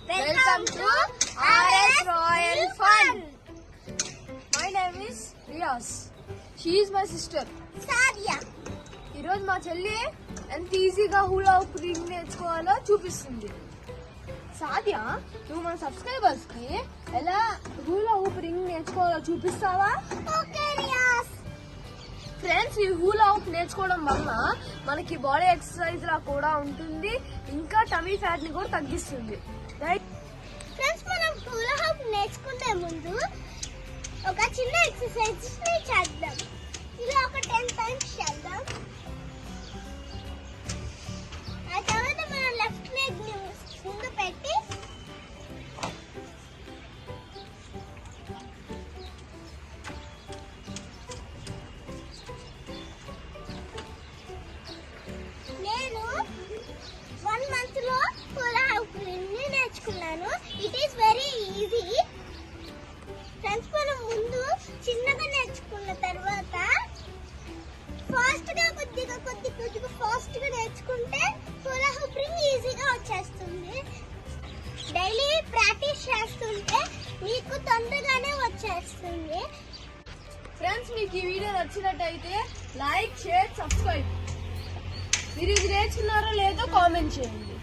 Welcome to RS Royal Fun. My name is Riyas. She is my sister. Sadia. ఈరోజు మా చెల్లి ఎంత ఈజీగా హూలా హూప్ రింగ్ నేర్చుకోవాలో చూపిస్తుంది. సాదియా, నువ్వు మన సబ్స్క్రైబర్స్ కి ఎలా హూలా హూప్ రింగ్ నేర్చుకోవాలో చూపిస్తావా? ఓకే రియాస్. ఫ్రెండ్స్, ఈ హూలా హూప్ నేర్చుకోవడం వల్ల మనకి బాడీ ఎక్సర్సైజ్ లా కూడా ఉంటుంది, ఇంకా టమీ ఫ్యాట్ ని కూడా తగ్గిస్తుంది. ఫ్రెండ్స్, మనం హూలా హూప్ నేర్చుకునే ముందు ఒక చిన్న ఎక్సర్సైజ్ చేద్దాం. ఇలా ఒక 10 టైమ్స్ చేద్దాం. ఆ తర్వాత మనం లెఫ్ట్ లెగ్ ని ముందు పెట్టి నేను 1 month లో హూలా హూప్ ని నేర్చుకున్నాను. It is very easy. Friends, మనం ముందు చిన్నగా నేర్చుకున్న తర్వాత ఫాస్ట్ గా కొద్దిగా ఫాస్ట్ గా నేర్చుకుంటే హూలా హూప్ రింగ్ ఈజీగా వచ్చేస్తుంది. డైలీ ప్రాక్టీస్ చేస్తుంటే మీకు తొందరగానే వచ్చేస్తుంది. ఫ్రెండ్స్, మీకు ఈ వీడియో నచ్చినట్టయితే లైక్, షేర్, సబ్స్క్రైబ్. మీరు ఇది నేర్చుకున్నారో లేదో కామెంట్ చేయండి.